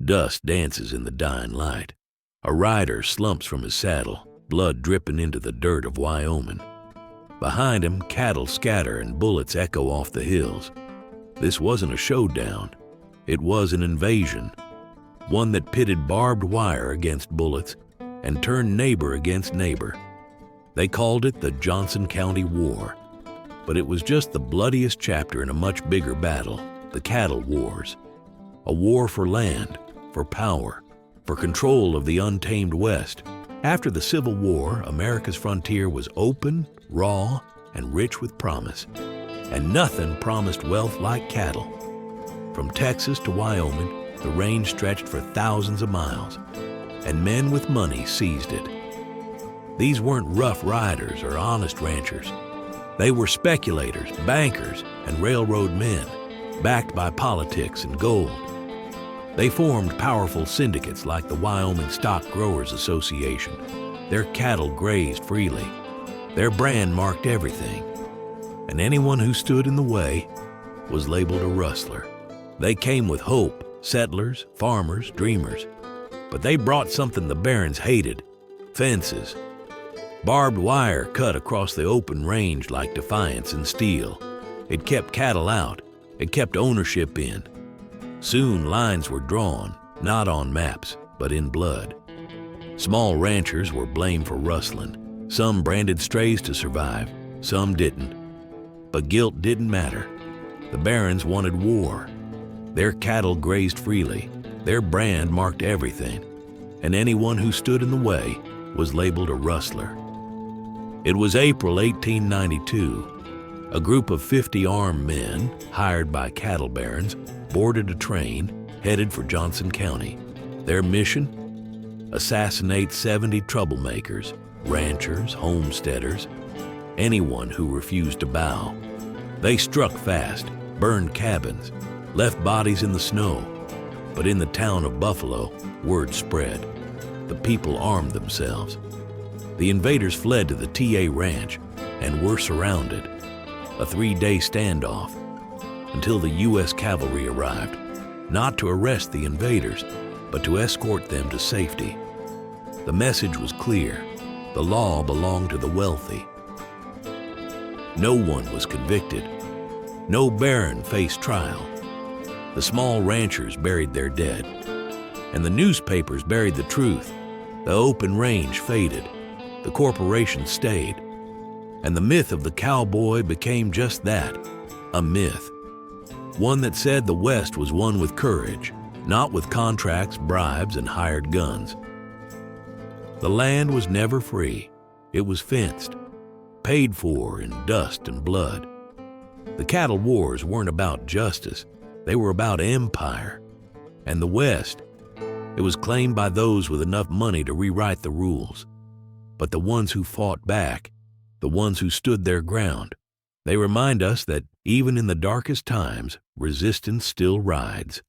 Dust dances in the dying light. A rider slumps from his saddle, blood dripping into the dirt of Wyoming. Behind him, cattle scatter and bullets echo off the hills. This wasn't a showdown. It was an invasion, one that pitted barbed wire against bullets and turned neighbor against neighbor. They called it the Johnson County War, but it was just the bloodiest chapter in a much bigger battle, the Cattle Wars. A war for land, for power, for control of the untamed West. After the Civil War, America's frontier was open, raw, and rich with promise. And nothing promised wealth like cattle. From Texas to Wyoming, the range stretched for thousands of miles, and men with money seized it. These weren't rough riders or honest ranchers. They were speculators, bankers, and railroad men, backed by politics and gold. They formed powerful syndicates like the Wyoming Stock Growers Association. Their cattle grazed freely. Their brand marked everything. And anyone who stood in the way was labeled a rustler. They came with hope, settlers, farmers, dreamers. But they brought something the barons hated: fences. Barbed wire cut across the open range like defiance and steel. It kept cattle out. It kept ownership in. Soon lines were drawn, not on maps, but in blood. Small ranchers were blamed for rustling. Some branded strays to survive, some didn't. But guilt didn't matter. The barons wanted war. Their cattle grazed freely. Their brand marked everything. And anyone who stood in the way was labeled a rustler. It was April 1892. A group of 50 armed men, hired by cattle barons, boarded a train headed for Johnson County. Their mission? Assassinate 70 troublemakers, ranchers, homesteaders, anyone who refused to bow. They struck fast, burned cabins, left bodies in the snow. But in the town of Buffalo, word spread. The people armed themselves. The invaders fled to the TA ranch and were surrounded. A 3-day standoff until the U.S. cavalry arrived, not to arrest the invaders, but to escort them to safety. The message was clear: the law belonged to the wealthy. No one was convicted. No baron faced trial. The small ranchers buried their dead, and the newspapers buried the truth. The open range faded. The corporations stayed. And the myth of the cowboy became just that, a myth. One that said the West was won with courage, not with contracts, bribes, and hired guns. The land was never free. It was fenced, paid for in dust and blood. The cattle wars weren't about justice. They were about empire. And the West, it was claimed by those with enough money to rewrite the rules. But the ones who fought back, the ones who stood their ground, they remind us that even in the darkest times, resistance still rides.